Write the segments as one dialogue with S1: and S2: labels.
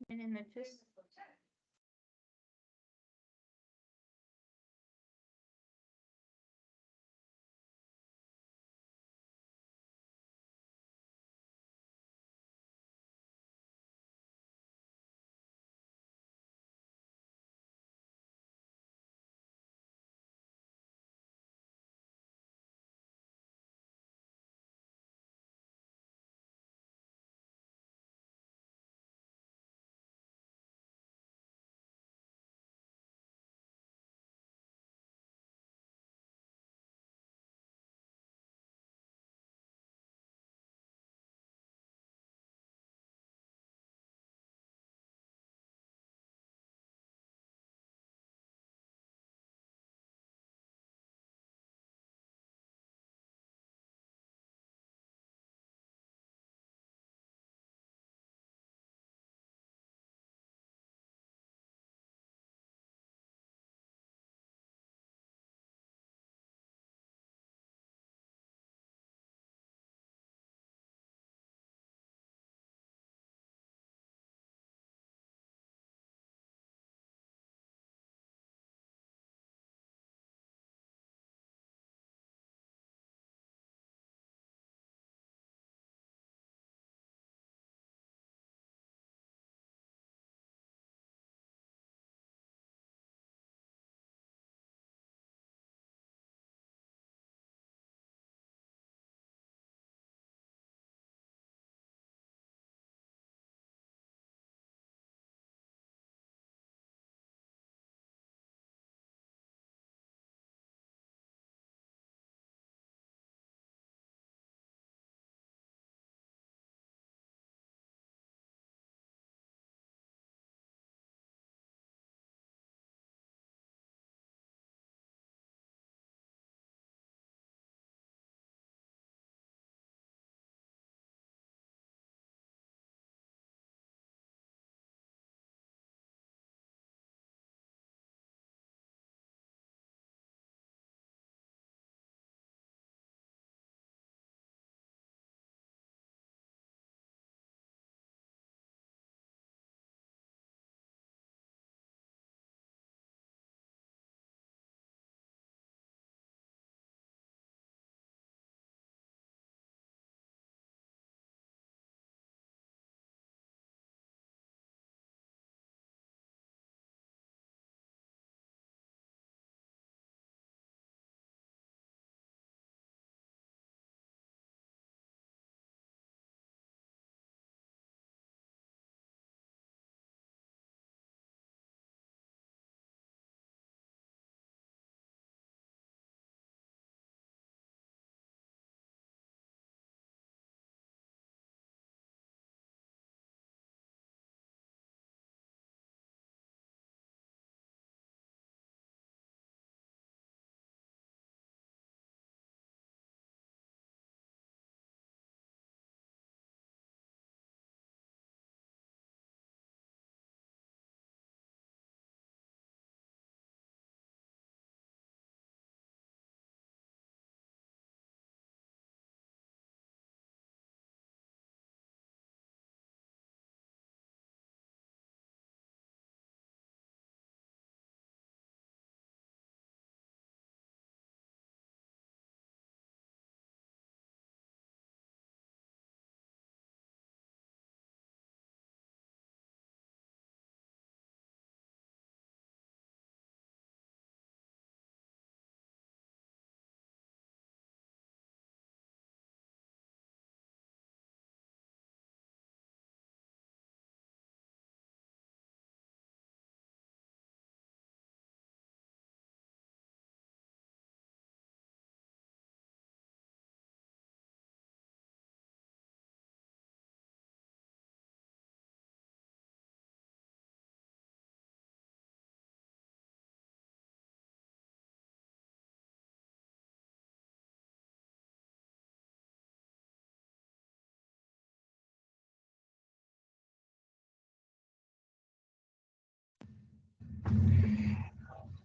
S1: Buenas noches.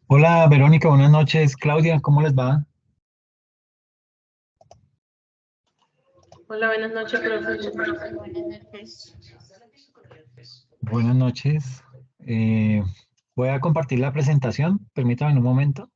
S2: Hola Verónica, buenas noches. Claudia, ¿cómo les va?
S1: Hola, buenas noches, profe.
S2: Buenas noches. Eh, Voy a compartir la presentación. Permítame un momento.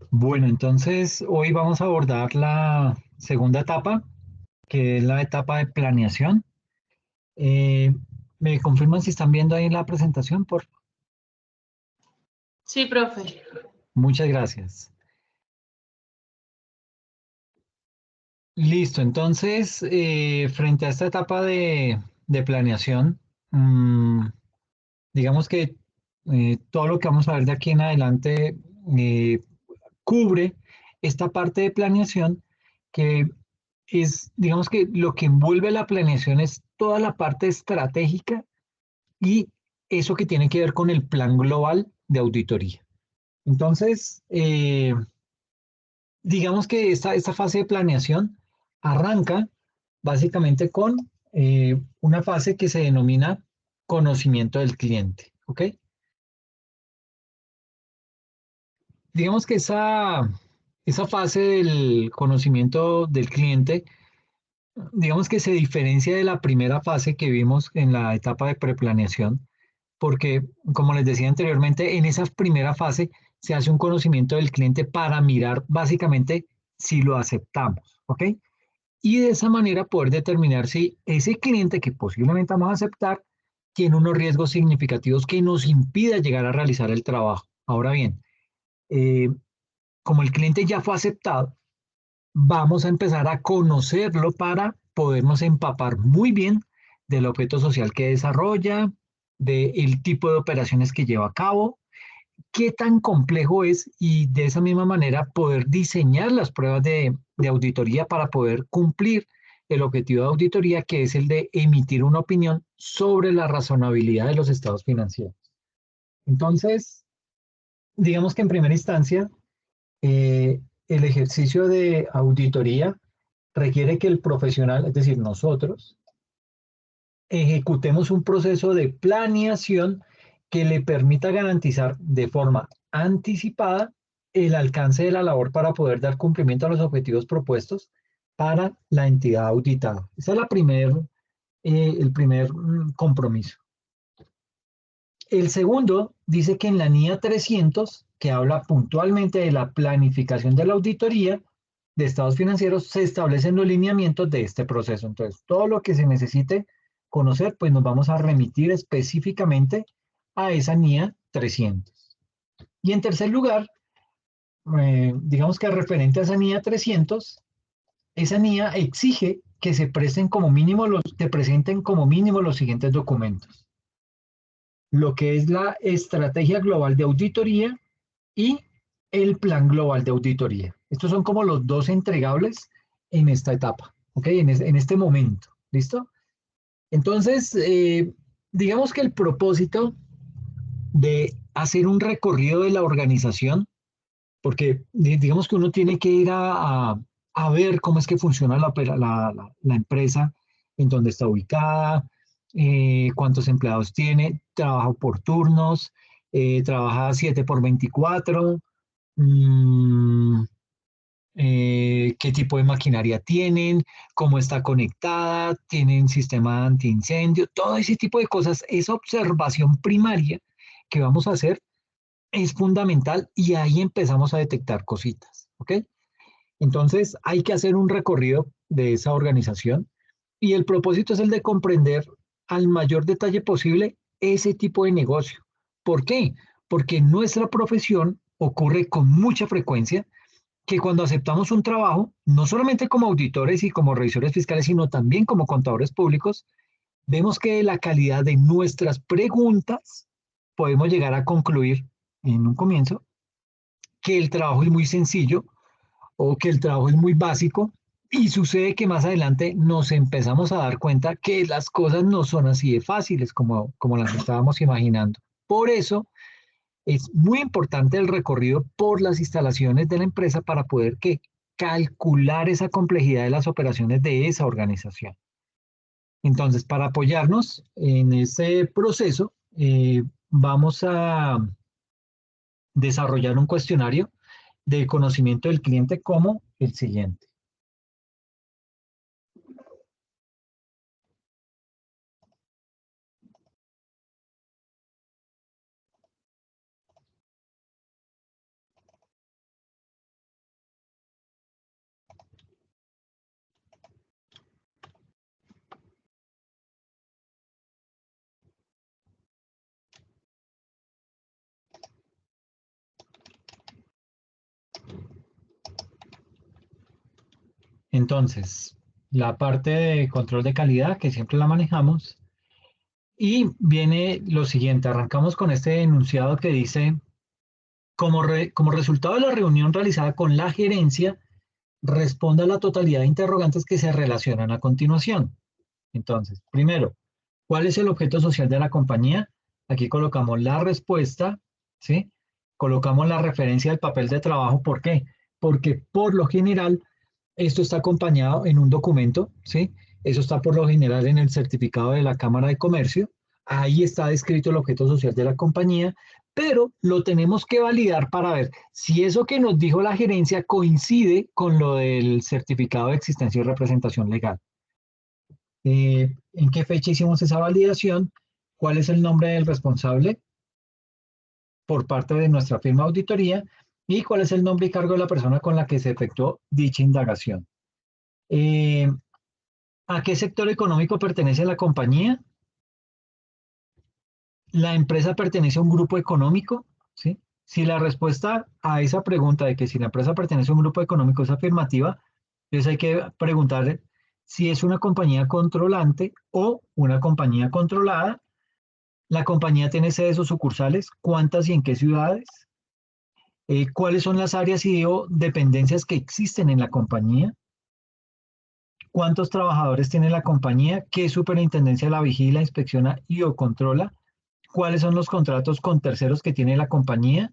S2: Bueno, entonces hoy vamos a abordar la segunda etapa, que es la etapa de planeación. Eh, ¿Me confirman si están viendo ahí la presentación?
S1: Sí, profe.
S2: Muchas gracias. Listo, entonces, frente a esta etapa de planeación, digamos que todo lo que vamos a ver de aquí en adelante eh, cubre esta parte de planeación que es, digamos que lo que envuelve la planeación es toda la parte estratégica y eso que tiene que ver con el plan global de auditoría. Entonces, digamos que esta fase de planeación arranca básicamente con una fase que se denomina conocimiento del cliente, ¿ok? Digamos que esa fase del conocimiento del cliente, digamos que se diferencia de la primera fase que vimos en la etapa de preplaneación, porque como les decía anteriormente, en esa primera fase se hace un conocimiento del cliente para mirar básicamente si lo aceptamos, ¿ok? Y de esa manera poder determinar si ese cliente que posiblemente vamos a aceptar tiene unos riesgos significativos que nos impida llegar a realizar el trabajo. Ahora bien, eh, como el cliente ya fue aceptado, vamos a empezar a conocerlo para podernos empapar muy bien del objeto social que desarrolla, del tipo de operaciones que lleva a cabo, qué tan complejo es y de esa misma manera poder diseñar las pruebas de auditoría para poder cumplir el objetivo de auditoría, que es el de emitir una opinión sobre la razonabilidad de los estados financieros. Entonces, digamos que en primera instancia, el ejercicio de auditoría requiere que el profesional, es decir, nosotros, ejecutemos un proceso de planeación que le permita garantizar de forma anticipada el alcance de la labor para poder dar cumplimiento a los objetivos propuestos para la entidad auditada. Ese es el primer compromiso. El segundo dice que en la NIA 300, que habla puntualmente de la planificación de la auditoría de estados financieros, se establecen los lineamientos de este proceso. Entonces, todo lo que se necesite conocer, pues nos vamos a remitir específicamente a esa NIA 300. Y en tercer lugar, digamos que referente a esa NIA 300, esa NIA exige que se presenten como mínimo los siguientes documentos: lo que es la estrategia global de auditoría y el plan global de auditoría. Estos son como los dos entregables en esta etapa, ¿ok? En este momento, ¿listo? Entonces, digamos que el propósito de hacer un recorrido de la organización, porque digamos que uno tiene que ir a ver cómo es que funciona la empresa, en dónde está ubicada, cuántos empleados tiene, trabaja por turnos, trabaja 7 por 24, mm, qué tipo de maquinaria tienen, cómo está conectada, tienen sistema antiincendio, todo ese tipo de cosas, esa observación primaria que vamos a hacer es fundamental y ahí empezamos a detectar cositas, ¿ok? Entonces hay que hacer un recorrido de esa organización y el propósito es el de comprender al mayor detalle posible ese tipo de negocio. ¿Por qué? Porque en nuestra profesión ocurre con mucha frecuencia que cuando aceptamos un trabajo, no solamente como auditores y como revisores fiscales, sino también como contadores públicos, vemos que de la calidad de nuestras preguntas podemos llegar a concluir en un comienzo que el trabajo es muy sencillo o que el trabajo es muy básico y sucede que más adelante nos empezamos a dar cuenta que las cosas no son así de fáciles como las estábamos imaginando. Por eso es muy importante el recorrido por las instalaciones de la empresa para poder calcular esa complejidad de las operaciones de esa organización. Entonces, para apoyarnos en ese proceso, vamos a desarrollar un cuestionario de conocimiento del cliente como el siguiente. Entonces, la parte de control de calidad, que siempre la manejamos, y viene lo siguiente, arrancamos con este enunciado que dice, como resultado de la reunión realizada con la gerencia, responda a la totalidad de interrogantes que se relacionan a continuación. Entonces, primero, ¿cuál es el objeto social de la compañía? Aquí colocamos la respuesta, ¿sí? Colocamos la referencia del papel de trabajo. ¿Por qué? Porque por lo general esto está acompañado en un documento, ¿sí? Eso está por lo general en el certificado de la Cámara de Comercio. Ahí está descrito el objeto social de la compañía, pero lo tenemos que validar para ver si eso que nos dijo la gerencia coincide con lo del certificado de existencia y representación legal. ¿En qué fecha hicimos esa validación? ¿Cuál es el nombre del responsable por parte de nuestra firma de auditoría? ¿Y cuál es el nombre y cargo de la persona con la que se efectuó dicha indagación? Eh, ¿A qué sector económico pertenece la compañía? ¿La empresa pertenece a un grupo económico? ¿Sí? Si la respuesta a esa pregunta de que si la empresa pertenece a un grupo económico es afirmativa, entonces hay que preguntar si es una compañía controlante o una compañía controlada. ¿La compañía tiene sedes o sucursales? ¿Cuántas y en qué ciudades? ¿Cuáles son las áreas y o dependencias que existen en la compañía? ¿Cuántos trabajadores tiene la compañía? ¿Qué superintendencia la vigila, inspecciona y o controla? ¿Cuáles son los contratos con terceros que tiene la compañía?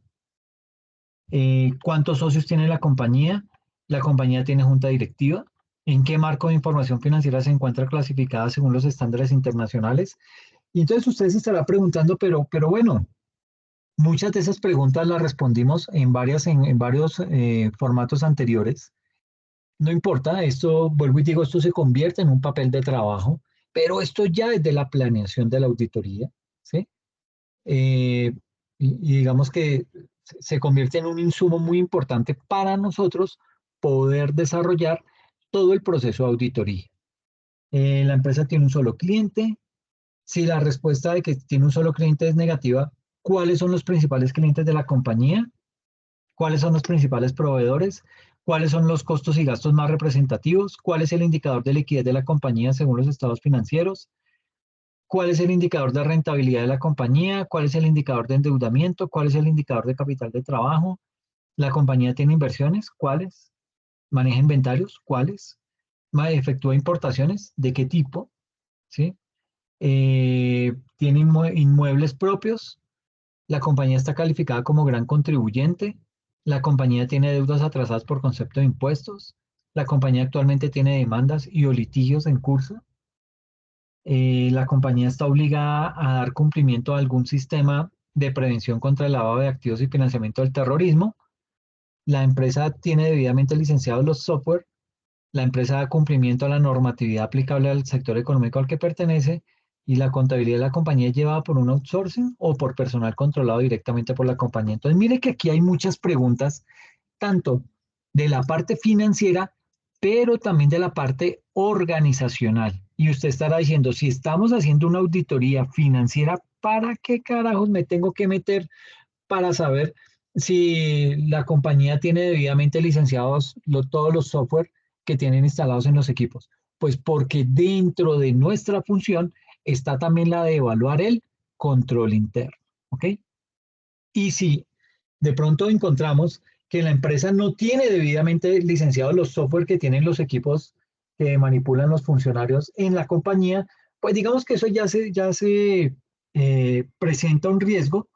S2: ¿Cuántos socios tiene la compañía? ¿La compañía tiene junta directiva? ¿En qué marco de información financiera se encuentra clasificada según los estándares internacionales? Y entonces usted se estará preguntando, pero bueno, muchas de esas preguntas las respondimos en varios formatos anteriores. No importa, esto, vuelvo y digo, esto se convierte en un papel de trabajo, pero esto ya es de la planeación de la auditoría, ¿sí? Y digamos que se convierte en un insumo muy importante para nosotros poder desarrollar todo el proceso de auditoría. La empresa tiene un solo cliente. Si la respuesta de que tiene un solo cliente es negativa, ¿cuáles son los principales clientes de la compañía? ¿Cuáles son los principales proveedores? ¿Cuáles son los costos y gastos más representativos? ¿Cuál es el indicador de liquidez de la compañía según los estados financieros? ¿Cuál es el indicador de rentabilidad de la compañía? ¿Cuál es el indicador de endeudamiento? ¿Cuál es el indicador de capital de trabajo? La compañía tiene inversiones, ¿cuáles? Maneja inventarios, ¿cuáles? Efectúa importaciones, ¿de qué tipo? ¿Sí? Tiene inmuebles propios. La compañía está calificada como gran contribuyente. La compañía tiene deudas atrasadas por concepto de impuestos. La compañía actualmente tiene demandas y o litigios en curso. La compañía está obligada a dar cumplimiento a algún sistema de prevención contra el lavado de activos y financiamiento del terrorismo. La empresa tiene debidamente licenciados los software. La empresa da cumplimiento a la normatividad aplicable al sector económico al que pertenece y la contabilidad de la compañía es llevada por un outsourcing o por personal controlado directamente por la compañía. Entonces, mire que aquí hay muchas preguntas, tanto de la parte financiera, pero también de la parte organizacional. Y usted estará diciendo, si estamos haciendo una auditoría financiera, ¿para qué carajos me tengo que meter para saber si la compañía tiene debidamente licenciados todos los software que tienen instalados en los equipos? Pues porque dentro de nuestra función está también la de evaluar el control interno, ¿ok? Y si de pronto encontramos que la empresa no tiene debidamente licenciados los software que tienen los equipos que manipulan los funcionarios en la compañía, pues digamos que eso ya se presenta un riesgo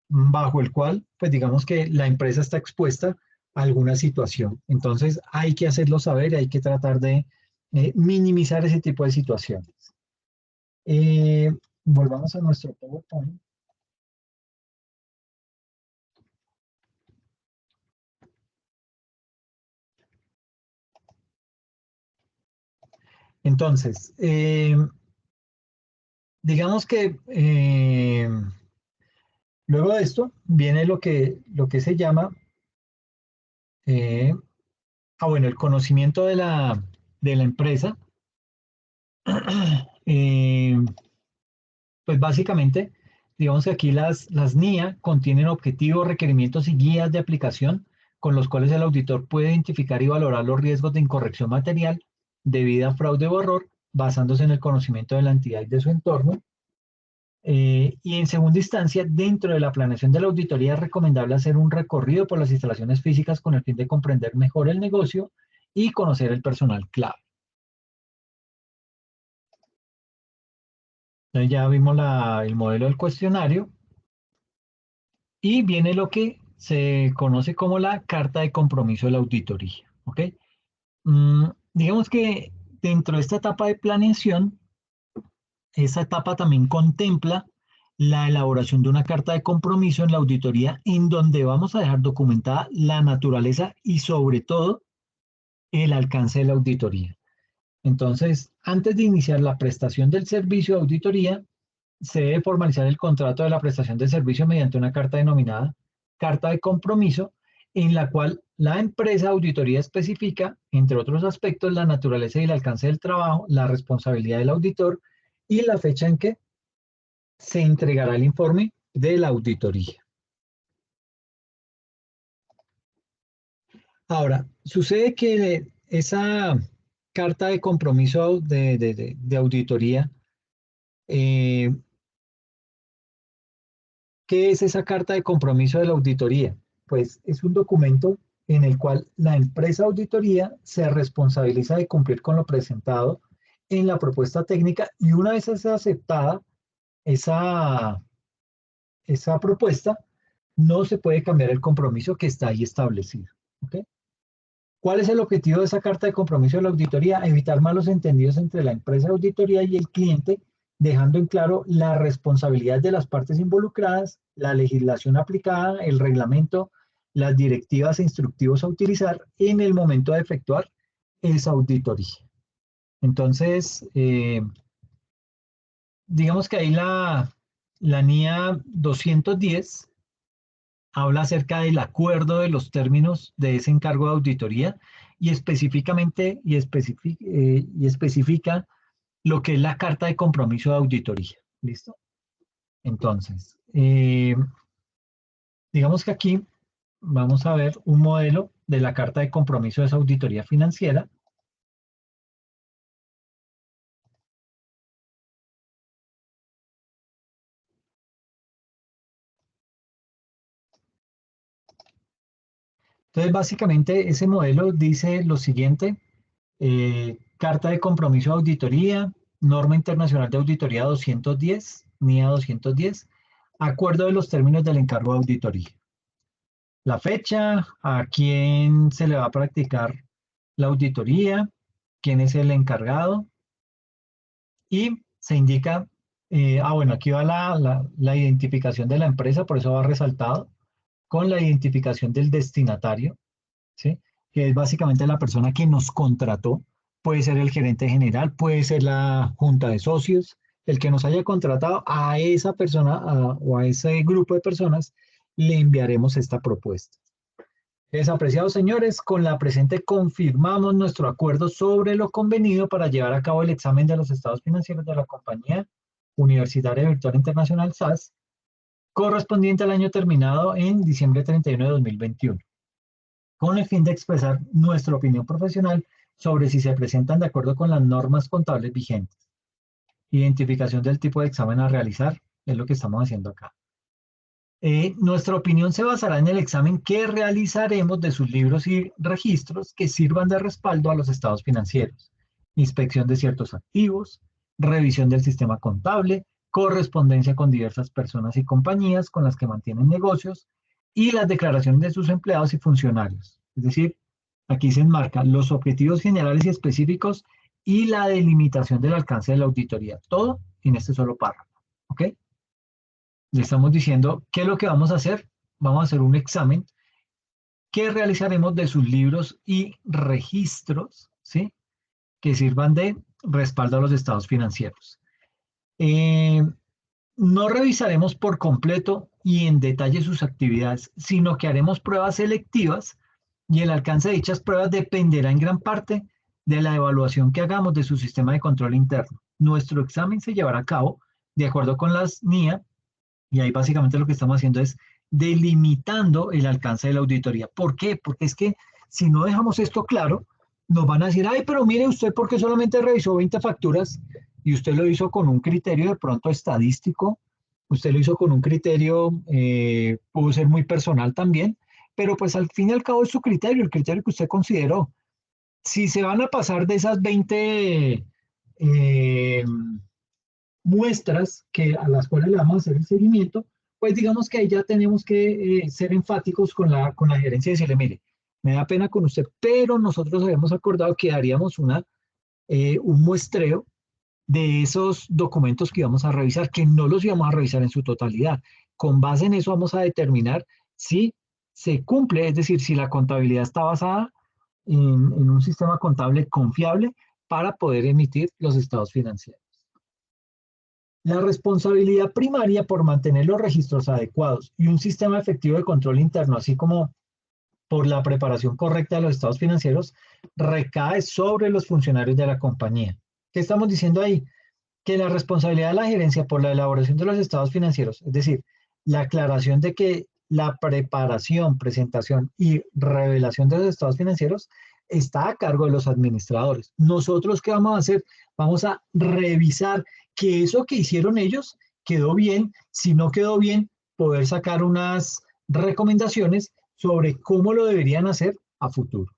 S2: bajo el cual, pues digamos que la empresa está expuesta a alguna situación. Entonces hay que hacerlo saber y hay que tratar de minimizar ese tipo de situaciones. Eh, Volvamos a nuestro PowerPoint. Entonces, digamos que luego de esto viene lo que se llama, eh, bueno, el conocimiento de la empresa. Eh, Pues básicamente, digamos que aquí las NIA contienen objetivos, requerimientos y guías de aplicación con los cuales el auditor puede identificar y valorar los riesgos de incorrección material, debida a fraude o error, basándose en el conocimiento de la entidad y de su entorno. Y en segunda instancia, dentro de la planeación de la auditoría es recomendable hacer un recorrido por las instalaciones físicas con el fin de comprender mejor el negocio y conocer el personal clave. Entonces ya vimos el modelo del cuestionario. Y viene lo que se conoce como la carta de compromiso de la auditoría. ¿Ok? Digamos que dentro de esta etapa de planeación, esa etapa también contempla la elaboración de una carta de compromiso en la auditoría en donde vamos a dejar documentada la naturaleza y sobre todo el alcance de la auditoría. Entonces, antes de iniciar la prestación del servicio de auditoría, se debe formalizar el contrato de la prestación de servicio mediante una carta denominada carta de compromiso, en la cual la empresa auditoría especifica, entre otros aspectos, la naturaleza y el alcance del trabajo, la responsabilidad del auditor y la fecha en que se entregará el informe de la auditoría. Ahora, sucede que esa carta de compromiso de auditoría, eh, ¿qué es esa carta de compromiso de la auditoría? Pues es un documento en el cual la empresa auditoría se responsabiliza de cumplir con lo presentado en la propuesta técnica y una vez es aceptada esa, esa propuesta, no se puede cambiar el compromiso que está ahí establecido. ¿Ok? ¿Cuál es el objetivo de esa carta de compromiso de la auditoría? Evitar malos entendidos entre la empresa de auditoría y el cliente, dejando en claro la responsabilidad de las partes involucradas, la legislación aplicada, el reglamento, las directivas e instructivos a utilizar en el momento de efectuar esa auditoría. Entonces, digamos que ahí la NIA 210 habla acerca del acuerdo de los términos de ese encargo de auditoría y específicamente y especifica lo que es la carta de compromiso de auditoría. ¿Listo? Entonces, digamos que aquí vamos a ver un modelo de la carta de compromiso de esa auditoría financiera. Entonces, básicamente, ese modelo dice lo siguiente: carta de compromiso de auditoría, norma internacional de auditoría 210, NIA 210, acuerdo de los términos del encargo de auditoría. La fecha, a quién se le va a practicar la auditoría, quién es el encargado, y se indica, bueno, aquí va la identificación de la empresa, por eso va resaltado, con la identificación del destinatario, ¿sí? Que es básicamente la persona que nos contrató. Puede ser el gerente general, puede ser la junta de socios, el que nos haya contratado. A esa persona o a ese grupo de personas le enviaremos esta propuesta. Apreciados señores, con la presente confirmamos nuestro acuerdo sobre lo convenido para llevar a cabo el examen de los estados financieros de la Compañía Universitaria Virtual Internacional SAS, correspondiente al año terminado en diciembre 31 de 2021, con el fin de expresar nuestra opinión profesional sobre si se presentan de acuerdo con las normas contables vigentes. Identificación del tipo de examen a realizar, es lo que estamos haciendo acá. Nuestra opinión se basará en el examen que realizaremos de sus libros y registros que sirvan de respaldo a los estados financieros, inspección de ciertos activos, revisión del sistema contable, correspondencia con diversas personas y compañías con las que mantienen negocios y las declaraciones de sus empleados y funcionarios. Es decir, aquí se enmarcan los objetivos generales y específicos y la delimitación del alcance de la auditoría. Todo en este solo párrafo. ¿Ok? Le estamos diciendo qué es lo que vamos a hacer. Vamos a hacer un examen que realizaremos de sus libros y registros, ¿sí? Que sirvan de respaldo a los estados financieros. No revisaremos por completo y en detalle sus actividades, sino que haremos pruebas selectivas y el alcance de dichas pruebas dependerá en gran parte de la evaluación que hagamos de su sistema de control interno. Nuestro examen se llevará a cabo de acuerdo con las NIA. Y ahí básicamente lo que estamos haciendo es delimitando el alcance de la auditoría. ¿Por qué? Porque es que si no dejamos esto claro, nos van a decir, ay, pero mire usted, porque solamente revisó 20 facturas y usted lo hizo con un criterio de pronto estadístico, usted lo hizo con un criterio, pudo ser muy personal también, pero pues al fin y al cabo es su criterio, el criterio que usted consideró. Si se van a pasar de esas 20 eh, muestras a las cuales le vamos a hacer el seguimiento, pues digamos que ahí ya tenemos que ser enfáticos con la gerencia y decirle, mire, me da pena con usted, pero nosotros habíamos acordado que haríamos un muestreo de esos documentos que íbamos a revisar, que no los íbamos a revisar en su totalidad. Con base en eso vamos a determinar si se cumple, es decir, si la contabilidad está basada en un sistema contable confiable para poder emitir los estados financieros. La responsabilidad primaria por mantener los registros adecuados y un sistema efectivo de control interno, así como por la preparación correcta de los estados financieros, recae sobre los funcionarios de la compañía. ¿Qué estamos diciendo ahí? Que la responsabilidad de la gerencia por la elaboración de los estados financieros, es decir, la aclaración de que la preparación, presentación y revelación de los estados financieros está a cargo de los administradores. Nosotros, ¿qué vamos a hacer? Vamos a revisar que eso que hicieron ellos quedó bien. Si no quedó bien, poder sacar unas recomendaciones sobre cómo lo deberían hacer a futuro.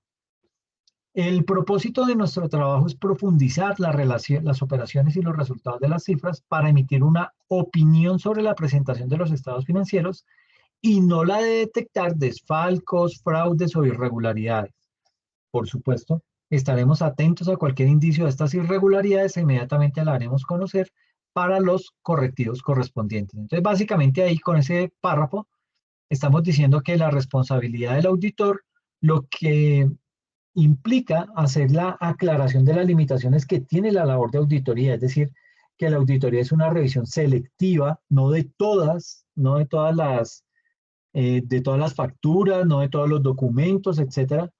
S2: El propósito de nuestro trabajo es profundizar las operaciones y los resultados de las cifras para emitir una opinión sobre la presentación de los estados financieros y no la de detectar desfalcos, fraudes o irregularidades. Por supuesto, estaremos atentos a cualquier indicio de estas irregularidades e inmediatamente la haremos conocer para los correctivos correspondientes. Entonces, básicamente ahí con ese párrafo estamos diciendo que la responsabilidad del auditor lo que implica hacer la aclaración de las limitaciones que tiene la labor de auditoría, es decir, que la auditoría es una revisión selectiva, no de todas las facturas, no de todos los documentos, etcétera,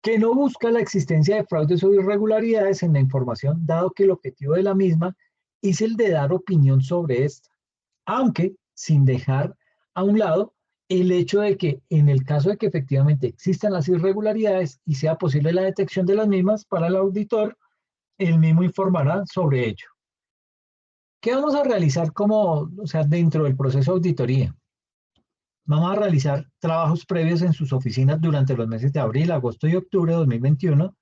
S2: que no busca la existencia de fraudes o irregularidades en la información, dado que el objetivo de la misma es el de dar opinión sobre esta, aunque sin dejar a un lado el hecho de que en el caso de que efectivamente existan las irregularidades y sea posible la detección de las mismas para el auditor, él mismo informará sobre ello. ¿Qué vamos a realizar dentro del proceso de auditoría? vamos a realizar trabajos previos en sus oficinas durante los meses de abril, agosto y octubre de 2021.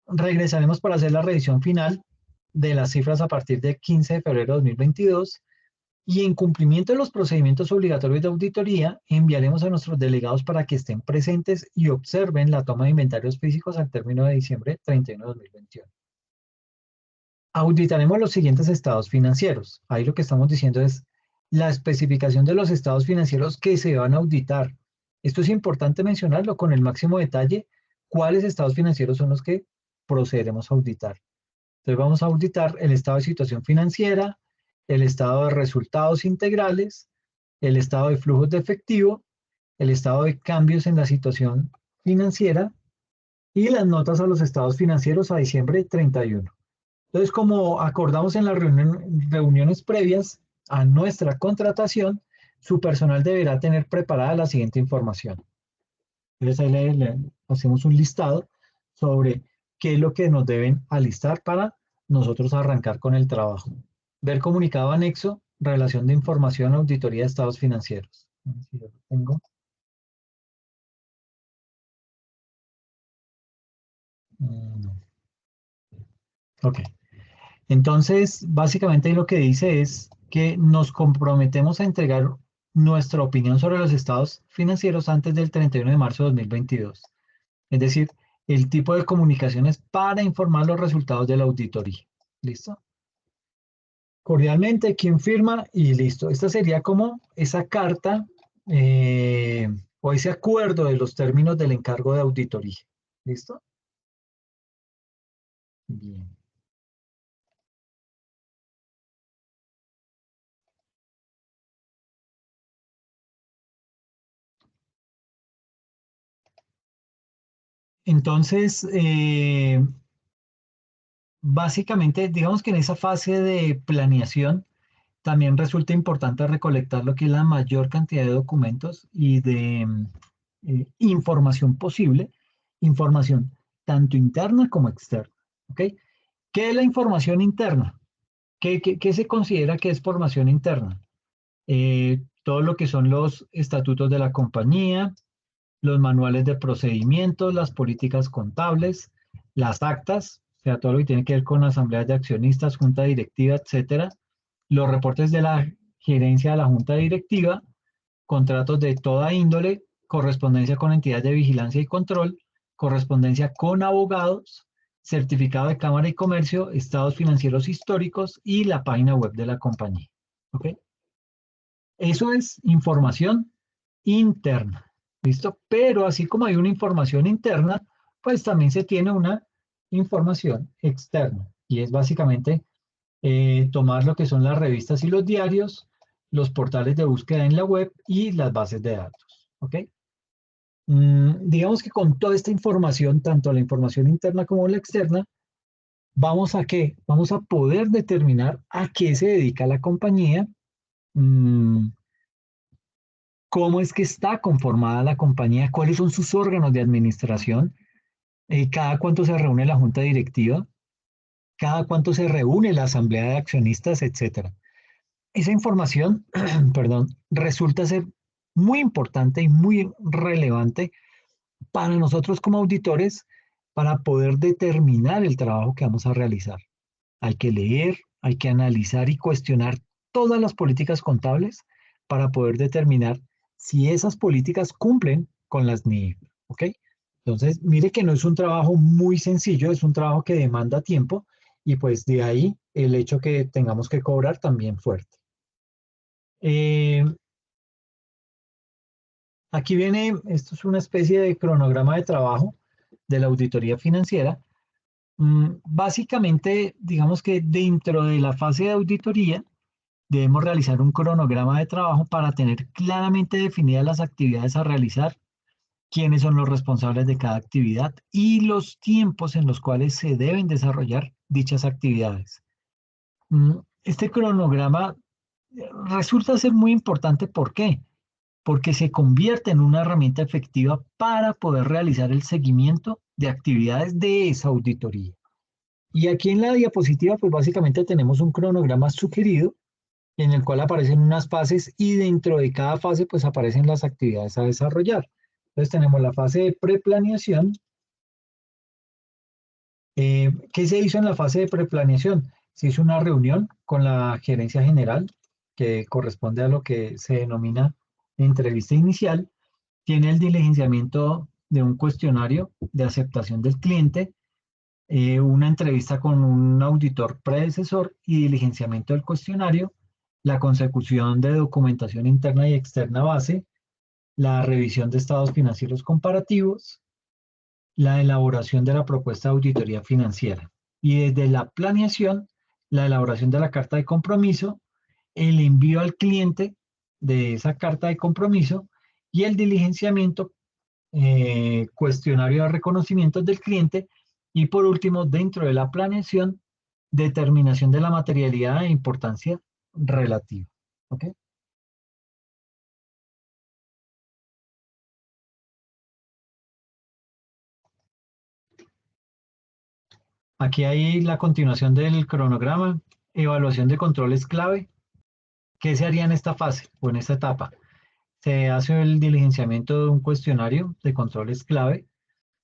S2: Regresaremos para hacer la revisión final de las cifras a partir del 15 de febrero de 2022 y en cumplimiento de los procedimientos obligatorios de auditoría, enviaremos a nuestros delegados para que estén presentes y observen la toma de inventarios físicos al término de diciembre 31 de 2021. Auditaremos los siguientes estados financieros. Ahí lo que estamos diciendo es la especificación de los estados financieros que se van a auditar. Esto es importante mencionarlo con el máximo detalle, cuáles estados financieros son los que procederemos a auditar. Entonces vamos a auditar el estado de situación financiera, el estado de resultados integrales, el estado de flujos de efectivo, el estado de cambios en la situación financiera y las notas a los estados financieros a diciembre 31. Entonces, como acordamos en las reuniones previas a nuestra contratación, su personal deberá tener preparada la siguiente información. Entonces, ahí le hacemos un listado sobre qué es lo que nos deben alistar para nosotros arrancar con el trabajo. Ver comunicado anexo, relación de información, auditoría de estados financieros. A ver si yo lo tengo. Ok. Entonces, básicamente lo que dice es que nos comprometemos a entregar nuestra opinión sobre los estados financieros antes del 31 de marzo de 2022. Es decir, el tipo de comunicaciones para informar los resultados de la auditoría. ¿Listo? Cordialmente, ¿quién firma? Y listo. Esta sería como esa carta o ese acuerdo de los términos del encargo de auditoría. ¿Listo? Bien. Entonces, básicamente, digamos que en esa fase de planeación también resulta importante recolectar lo que es la mayor cantidad de documentos y de información posible, información tanto interna como externa. ¿Ok? ¿Qué es la información interna? ¿Qué se considera que es formación interna? Todo lo que son los estatutos de la compañía, los manuales de procedimientos, las políticas contables, las actas, o sea, todo lo que tiene que ver con asambleas de accionistas, junta directiva, etcétera, los reportes de la gerencia de la junta directiva, contratos de toda índole, correspondencia con entidades de vigilancia y control, correspondencia con abogados, certificado de Cámara y Comercio, estados financieros históricos y la página web de la compañía. ¿Ok? Eso es información interna. ¿Listo? Pero así como hay una información interna, pues también se tiene una información externa. Y es básicamente tomar lo que son las revistas y los diarios, los portales de búsqueda en la web y las bases de datos. ¿Ok? Digamos que con toda esta información, tanto la información interna como la externa, ¿vamos a qué? Vamos a poder determinar a qué se dedica la compañía, cómo es que está conformada la compañía, cuáles son sus órganos de administración, cada cuánto se reúne la junta directiva, cada cuánto se reúne la asamblea de accionistas, etcétera. Esa información, perdón, resulta ser muy importante y muy relevante para nosotros como auditores para poder determinar el trabajo que vamos a realizar. Hay que leer, hay que analizar y cuestionar todas las políticas contables para poder determinar si esas políticas cumplen con las NIF. ¿Ok? Entonces, mire que no es un trabajo muy sencillo, es un trabajo que demanda tiempo y pues de ahí el hecho que tengamos que cobrar también fuerte. Aquí viene, esto es una especie de cronograma de trabajo de la auditoría financiera. Básicamente, digamos que dentro de la fase de auditoría debemos realizar un cronograma de trabajo para tener claramente definidas las actividades a realizar, quiénes son los responsables de cada actividad y los tiempos en los cuales se deben desarrollar dichas actividades. Este cronograma resulta ser muy importante. ¿Por qué? Porque se convierte en una herramienta efectiva para poder realizar el seguimiento de actividades de esa auditoría. Y aquí en la diapositiva, pues básicamente tenemos un cronograma sugerido en el cual aparecen unas fases y dentro de cada fase pues aparecen las actividades a desarrollar. Entonces tenemos la fase de preplaneación. ¿Qué se hizo en la fase de preplaneación? Se hizo una reunión con la gerencia general, que corresponde a lo que se denomina entrevista inicial. Tiene el diligenciamiento de un cuestionario de aceptación del cliente, una entrevista con un auditor predecesor y diligenciamiento del cuestionario, la consecución de documentación interna y externa base, la revisión de estados financieros comparativos, la elaboración de la propuesta de auditoría financiera. Y desde la planeación, la elaboración de la carta de compromiso, el envío al cliente de esa carta de compromiso y el diligenciamiento, cuestionario de reconocimientos del cliente y por último, dentro de la planeación, determinación de la materialidad e importancia relativa. ¿Ok? Aquí hay la continuación del cronograma, evaluación de controles clave. ¿Qué se haría en esta fase o en esta etapa? Se hace el diligenciamiento de un cuestionario de controles clave.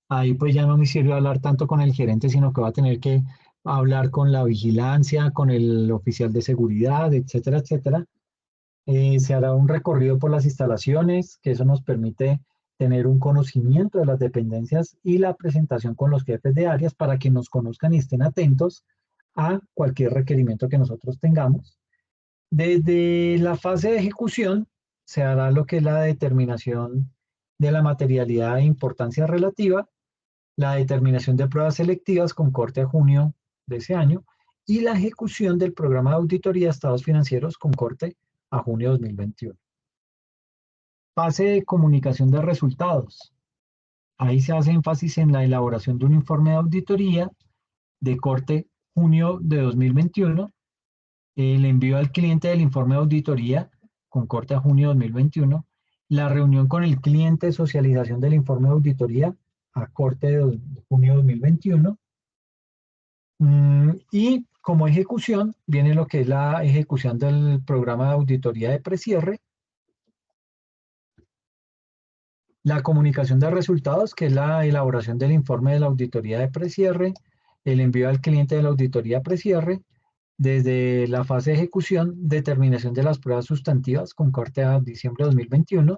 S2: Ahí pues ya no me sirve hablar tanto con el gerente, sino que va a tener que hablar con la vigilancia, con el oficial de seguridad, etcétera, etcétera. Se hará un recorrido por las instalaciones, que eso nos permite tener un conocimiento de las dependencias y la presentación con los jefes de áreas para que nos conozcan y estén atentos a cualquier requerimiento que nosotros tengamos. Desde la fase de ejecución se hará lo que es la determinación de la materialidad e importancia relativa, la determinación de pruebas selectivas con corte a junio de ese año y la ejecución del programa de auditoría de estados financieros con corte a junio de 2021. Fase de comunicación de resultados. Ahí se hace énfasis en la elaboración de un informe de auditoría de corte junio de 2021, el envío al cliente del informe de auditoría con corte a junio de 2021, la reunión con el cliente de socialización del informe de auditoría a corte de junio de 2021, y como ejecución viene lo que es la ejecución del programa de auditoría de precierre, la comunicación de resultados, que es la elaboración del informe de la auditoría de precierre, el envío al cliente de la auditoría precierre, desde la fase de ejecución, determinación de las pruebas sustantivas con corte a diciembre de 2021,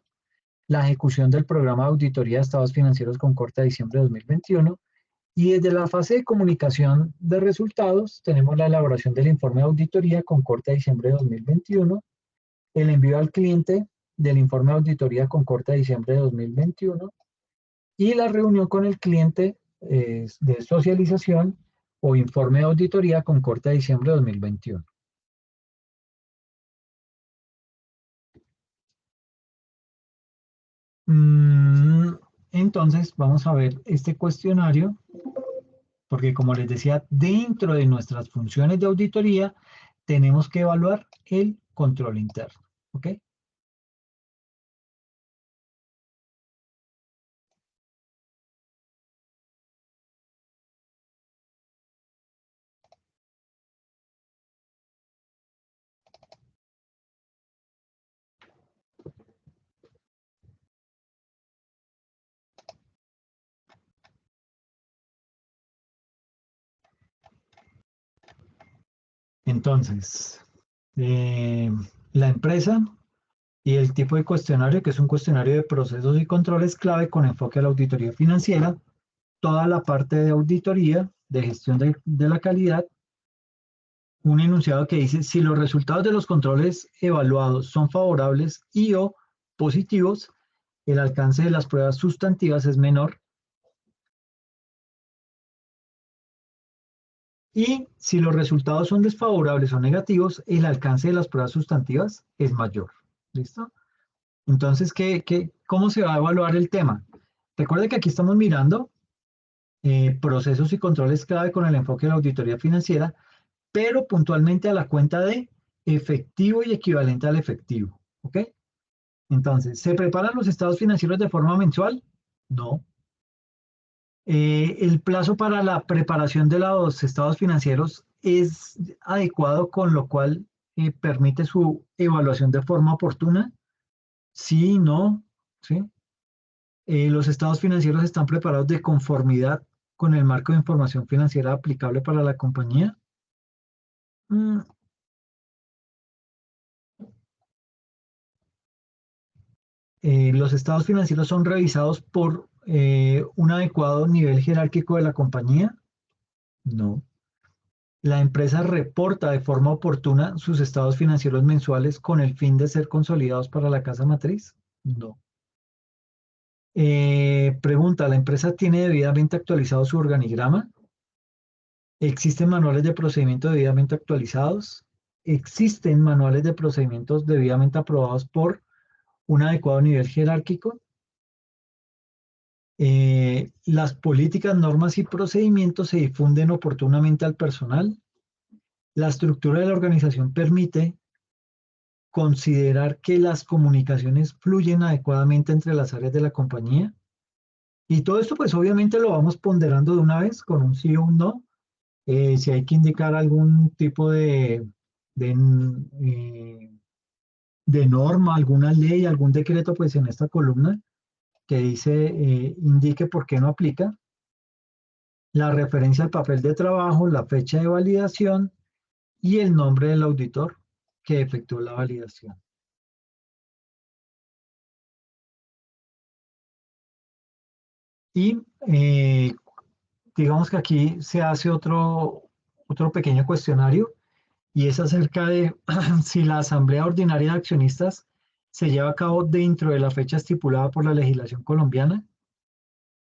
S2: la ejecución del programa de auditoría de estados financieros con corte a diciembre de 2021, y desde la fase de comunicación de resultados tenemos la elaboración del informe de auditoría con corte a diciembre de 2021, el envío al cliente del informe de auditoría con corte a diciembre de 2021 y la reunión con el cliente de socialización o informe de auditoría con corte a diciembre de 2021. Entonces, vamos a ver este cuestionario, porque como les decía, dentro de nuestras funciones de auditoría, tenemos que evaluar el control interno. ¿Ok? Entonces, eh, la empresa y el tipo de cuestionario, que es un cuestionario de procesos y controles clave con enfoque a la auditoría financiera, toda la parte de auditoría, de gestión de la calidad, un enunciado que dice, si los resultados de los controles evaluados son favorables y o positivos, el alcance de las pruebas sustantivas es menor. Y si los resultados son desfavorables o negativos, el alcance de las pruebas sustantivas es mayor. ¿Listo? Entonces, cómo se va a evaluar el tema? Recuerde que aquí estamos mirando procesos y controles clave con el enfoque de la auditoría financiera, pero puntualmente a la cuenta de efectivo y equivalente al efectivo. ¿Ok? Entonces, ¿se preparan los estados financieros de forma mensual? No. El plazo para la preparación de los estados financieros es adecuado, con lo cual permite su evaluación de forma oportuna? Sí, no, ¿sí? Los estados financieros están preparados de conformidad con el marco de información financiera aplicable para la compañía. Mm, los estados financieros son revisados por un adecuado nivel jerárquico de la compañía. No. La empresa reporta de forma oportuna sus estados financieros mensuales con el fin de ser consolidados para la casa matriz. No. Pregunta, ¿la empresa tiene debidamente actualizado su organigrama? ¿Existen manuales de procedimiento debidamente actualizados? ¿Existen manuales de procedimientos debidamente aprobados por un adecuado nivel jerárquico? ¿Las políticas, normas y procedimientos se difunden oportunamente al personal? ¿La estructura de la organización permite considerar que las comunicaciones fluyen adecuadamente entre las áreas de la compañía? Y todo esto, pues obviamente lo vamos ponderando de una vez con un sí o un no. Si hay que indicar algún tipo de, eh, de norma, alguna ley, algún decreto, pues en esta columna que dice, indique por qué no aplica, la referencia al papel de trabajo, la fecha de validación y el nombre del auditor que efectuó la validación. Y digamos que aquí se hace otro pequeño cuestionario y es acerca de si la asamblea ordinaria de accionistas se lleva a cabo dentro de la fecha estipulada por la legislación colombiana.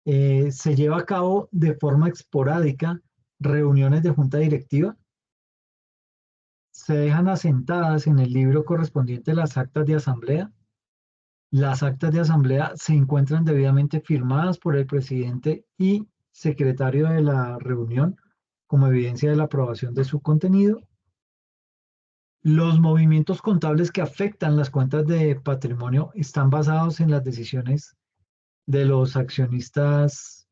S2: Se lleva a cabo de forma esporádica reuniones de junta directiva. Se dejan asentadas en el libro correspondiente las actas de asamblea. Las actas de asamblea se encuentran debidamente firmadas por el presidente y secretario de la reunión como evidencia de la aprobación de su contenido. Los movimientos contables que afectan las cuentas de patrimonio están basados en las decisiones de los accionistas.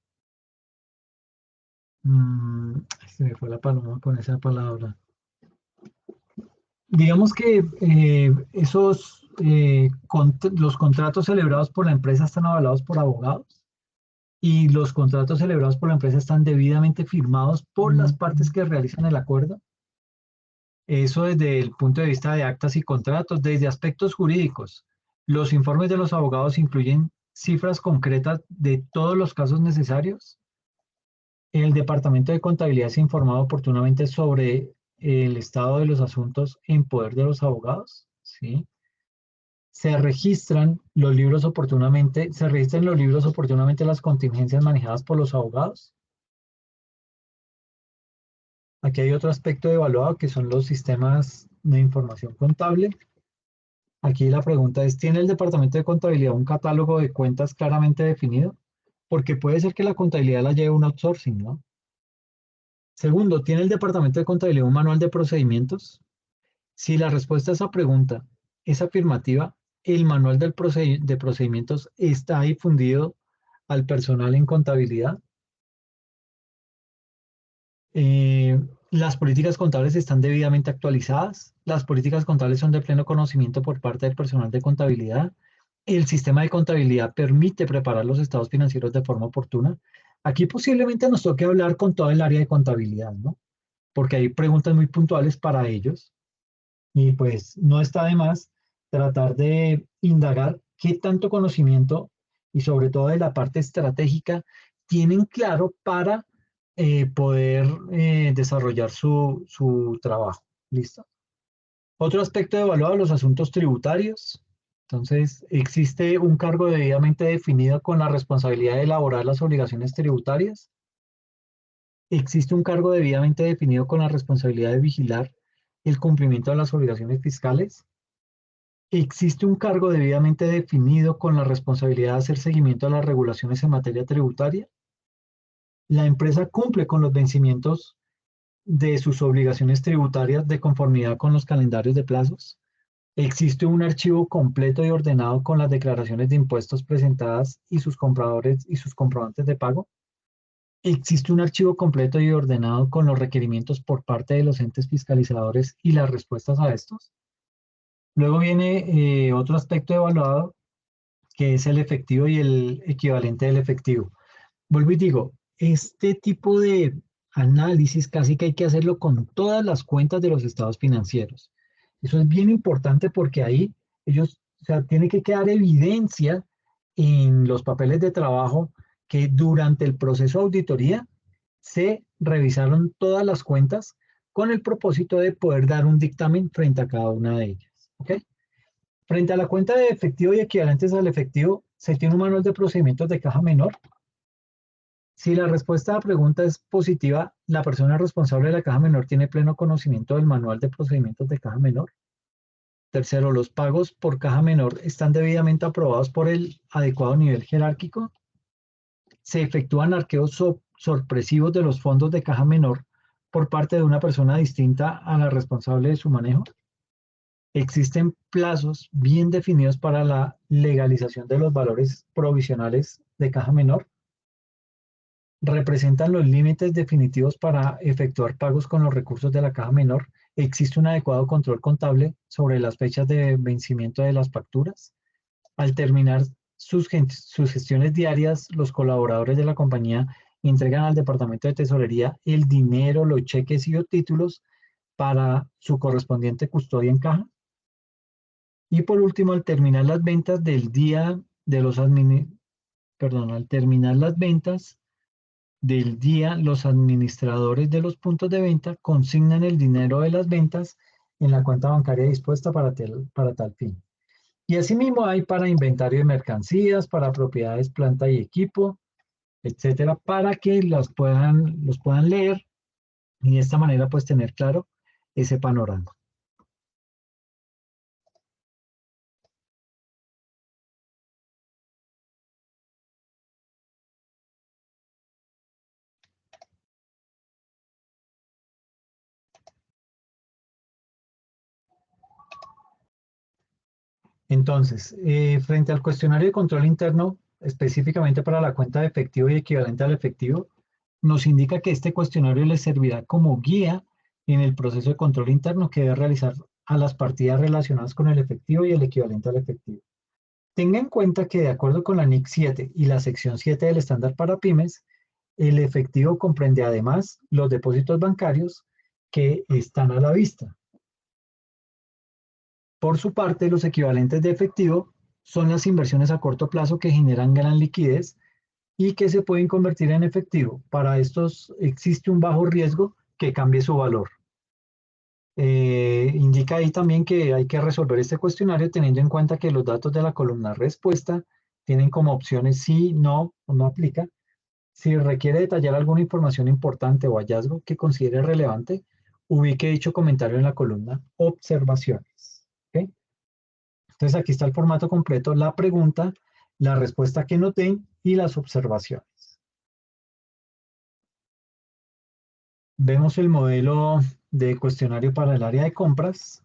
S2: Se me fue la paloma con esa palabra. Digamos que los contratos celebrados por la empresa están avalados por abogados y los contratos celebrados por la empresa están debidamente firmados por las partes que realizan el acuerdo. Eso desde el punto de vista de actas y contratos, desde aspectos jurídicos. Los informes de los abogados incluyen cifras concretas de todos los casos necesarios. El Departamento de Contabilidad se ha informado oportunamente sobre el estado de los asuntos en poder de los abogados, ¿sí? Se registran los libros oportunamente las contingencias manejadas por los abogados. Aquí hay otro aspecto evaluado que son los sistemas de información contable. Aquí la pregunta es, ¿tiene el Departamento de Contabilidad un catálogo de cuentas claramente definido? Porque puede ser que la contabilidad la lleve un outsourcing, ¿no? Segundo, ¿tiene el Departamento de Contabilidad un manual de procedimientos? Si la respuesta a esa pregunta es afirmativa, el manual de procedimientos está difundido al personal en contabilidad. Eh, las políticas contables están debidamente actualizadas. Las políticas contables son de pleno conocimiento por parte del personal de contabilidad. El sistema de contabilidad permite preparar los estados financieros de forma oportuna. Aquí posiblemente nos toque hablar con todo el área de contabilidad, ¿no? Porque hay preguntas muy puntuales para ellos. Y pues no está de más tratar de indagar qué tanto conocimiento y sobre todo de la parte estratégica tienen claro para poder desarrollar su trabajo. ¿Listo? Otro aspecto evaluado, los asuntos tributarios. Entonces, existe un cargo debidamente definido con la responsabilidad de elaborar las obligaciones tributarias. Existe un cargo debidamente definido con la responsabilidad de vigilar el cumplimiento de las obligaciones fiscales. Existe un cargo debidamente definido con la responsabilidad de hacer seguimiento a las regulaciones en materia tributaria. La empresa cumple con los vencimientos de sus obligaciones tributarias de conformidad con los calendarios de plazos. Existe un archivo completo y ordenado con las declaraciones de impuestos presentadas y sus compradores y sus comprobantes de pago. Existe un archivo completo y ordenado con los requerimientos por parte de los entes fiscalizadores y las respuestas a estos. Luego viene otro aspecto evaluado, que es el efectivo y el equivalente del efectivo. Vuelvo y digo, este tipo de análisis casi que hay que hacerlo con todas las cuentas de los estados financieros. Eso es bien importante porque ahí ellos, o sea, tiene que quedar evidencia en los papeles de trabajo que durante el proceso de auditoría se revisaron todas las cuentas con el propósito de poder dar un dictamen frente a cada una de ellas. ¿Ok? Frente a la cuenta de efectivo y equivalentes al efectivo, se tiene un manual de procedimientos de caja menor. Si la respuesta a la pregunta es positiva, la persona responsable de la caja menor tiene pleno conocimiento del manual de procedimientos de caja menor. Tercero, los pagos por caja menor están debidamente aprobados por el adecuado nivel jerárquico. Se efectúan arqueos sorpresivos de los fondos de caja menor por parte de una persona distinta a la responsable de su manejo. Existen plazos bien definidos para la legalización de los valores provisionales de caja menor. Representan los límites definitivos para efectuar pagos con los recursos de la caja menor. Existe un adecuado control contable sobre las fechas de vencimiento de las facturas. Al terminar sus gestiones diarias, los colaboradores de la compañía entregan al departamento de tesorería el dinero, los cheques y o títulos para su correspondiente custodia en caja. Y por último, al terminar las ventas del día de los al terminar las ventas del día, los administradores de los puntos de venta consignan el dinero de las ventas en la cuenta bancaria dispuesta para tal fin. Y asimismo hay para inventario de mercancías, para propiedades, planta y equipo, etcétera, para que los puedan leer y de esta manera pues tener claro ese panorama. Entonces, frente al cuestionario de control interno, específicamente para la cuenta de efectivo y equivalente al efectivo, nos indica que este cuestionario le servirá como guía en el proceso de control interno que debe realizar a las partidas relacionadas con el efectivo y el equivalente al efectivo. Tenga en cuenta que de acuerdo con la NIC 7 y la sección 7 del estándar para pymes, el efectivo comprende además los depósitos bancarios que están a la vista. Por su parte, los equivalentes de efectivo son las inversiones a corto plazo que generan gran liquidez y que se pueden convertir en efectivo. Para estos existe un bajo riesgo que cambie su valor. Indica ahí también que hay que resolver este cuestionario teniendo en cuenta que los datos de la columna respuesta tienen como opciones sí, no o no aplica. Si requiere detallar alguna información importante o hallazgo que considere relevante, ubique dicho comentario en la columna observaciones. ¿Okay? Entonces aquí está el formato completo, la pregunta, la respuesta que noté y las observaciones. Vemos el modelo de cuestionario para el área de compras.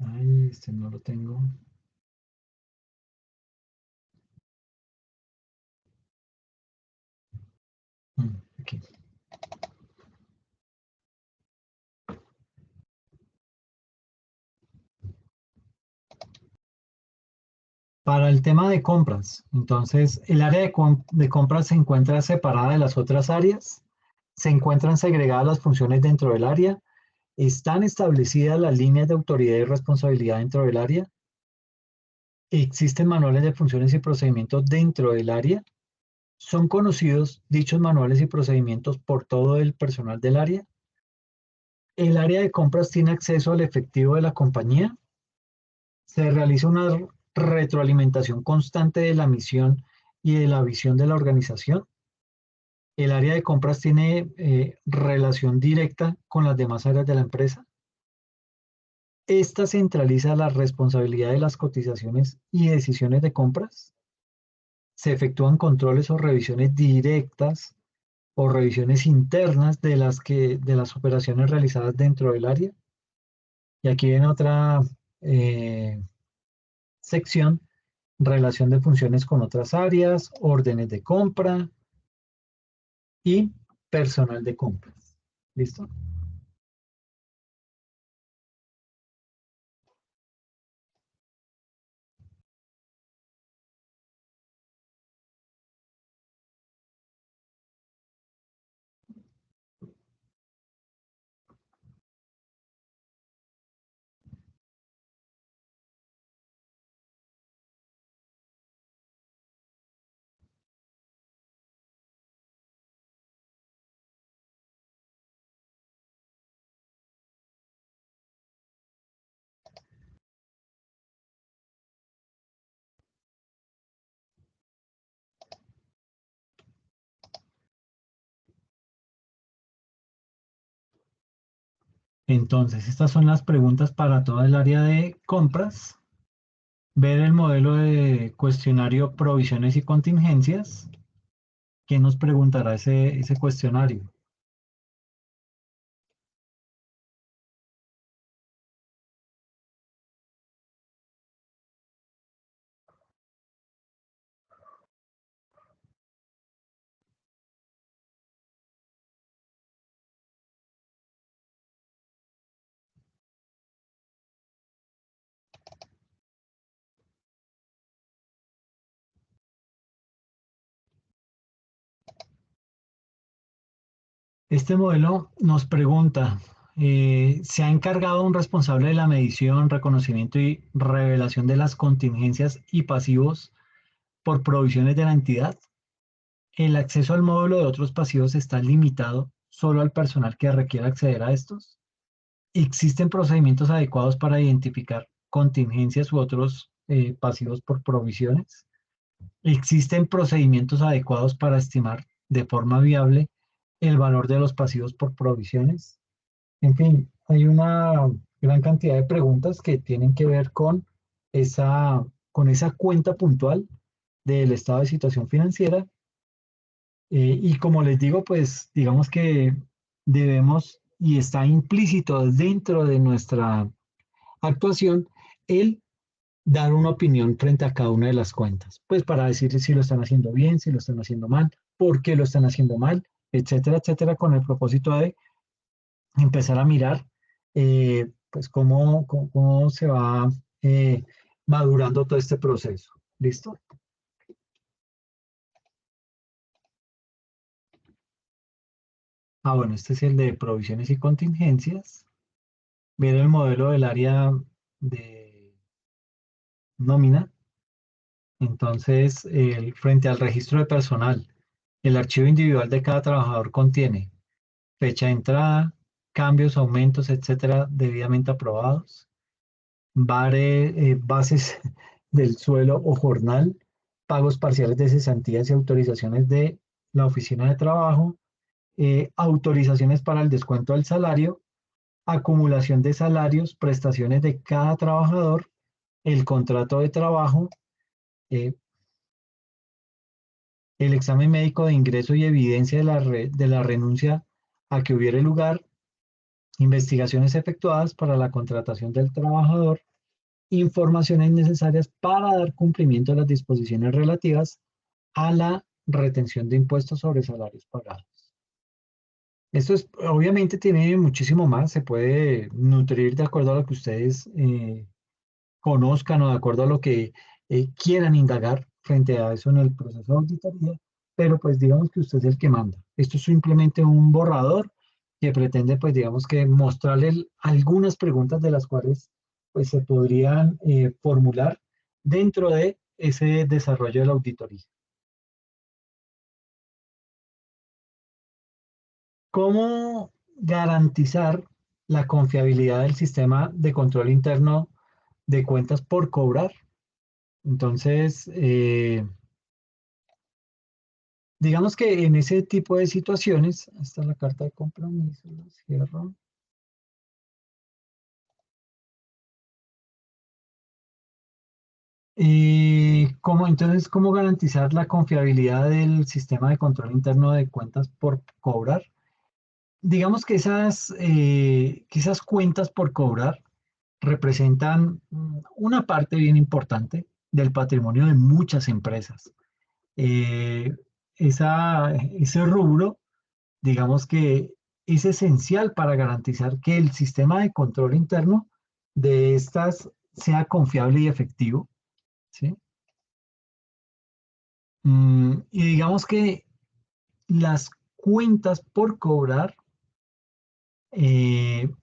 S2: Ay, este no lo tengo. Aquí. Para el tema de compras, entonces el área de compras se encuentra separada de las otras áreas, se encuentran segregadas las funciones dentro del área, están establecidas las líneas de autoridad y responsabilidad dentro del área, existen manuales de funciones y procedimientos dentro del área, son conocidos dichos manuales y procedimientos por todo el personal del área, el área de compras tiene acceso al efectivo de la compañía, se realiza una retroalimentación constante de la misión y de la visión de la organización. El área de compras tiene relación directa con las demás áreas de la empresa. Esta centraliza la responsabilidad de las cotizaciones y decisiones de compras. Se efectúan controles o revisiones directas o revisiones internas de las operaciones realizadas dentro del área. Y aquí viene otra eh, sección, relación de funciones con otras áreas, órdenes de compra y personal de compras. ¿Listo? Entonces, estas son las preguntas para toda el área de compras. Ver el modelo de cuestionario provisiones y contingencias. ¿Qué nos preguntará ese cuestionario? Este modelo nos pregunta, ¿se ha encargado un responsable de la medición, reconocimiento y revelación de las contingencias y pasivos por provisiones de la entidad? ¿El acceso al módulo de otros pasivos está limitado solo al personal que requiera acceder a estos? ¿Existen procedimientos adecuados para identificar contingencias u otros pasivos por provisiones? ¿Existen procedimientos adecuados para estimar de forma viable el valor de los pasivos por provisiones? En fin, hay una gran cantidad de preguntas que tienen que ver con esa cuenta puntual del estado de situación financiera. Y como les digo, pues digamos que debemos, y está implícito dentro de nuestra actuación, el dar una opinión frente a cada una de las cuentas, pues para decir si lo están haciendo bien, si lo están haciendo mal, por qué lo están haciendo mal, etcétera, etcétera, con el propósito de empezar a mirar pues cómo se va eh, madurando todo este proceso. ¿Listo? Ah, bueno, este es el de provisiones y contingencias. Ver el modelo del área de nómina. Entonces, frente al registro de personal, el archivo individual de cada trabajador contiene fecha de entrada, cambios, aumentos, etcétera, debidamente aprobados, bases del suelo o jornal, pagos parciales de cesantías y autorizaciones de la oficina de trabajo, autorizaciones para el descuento del salario, acumulación de salarios, prestaciones de cada trabajador, el contrato de trabajo, eh, el examen médico de ingreso y evidencia de la renuncia a que hubiere lugar, investigaciones efectuadas para la contratación del trabajador, informaciones necesarias para dar cumplimiento a las disposiciones relativas a la retención de impuestos sobre salarios pagados. Esto es, obviamente tiene muchísimo más, se puede nutrir de acuerdo a lo que ustedes conozcan o de acuerdo a lo que quieran indagar frente a eso en el proceso de auditoría, pero pues digamos que usted es el que manda. Esto es simplemente un borrador que pretende pues digamos que mostrarle algunas preguntas de las cuales pues se podrían formular dentro de ese desarrollo de la auditoría. ¿Cómo garantizar la confiabilidad del sistema de control interno de cuentas por cobrar? Entonces, digamos que en ese tipo de situaciones, esta es la carta de compromiso, la cierro. ¿Cómo garantizar la confiabilidad del sistema de control interno de cuentas por cobrar? Digamos que esas cuentas por cobrar representan una parte bien importante del patrimonio de muchas empresas. Eh, ese rubro, digamos que es esencial para garantizar que el sistema de control interno de estas sea confiable y efectivo, ¿sí? Y digamos que las cuentas por cobrar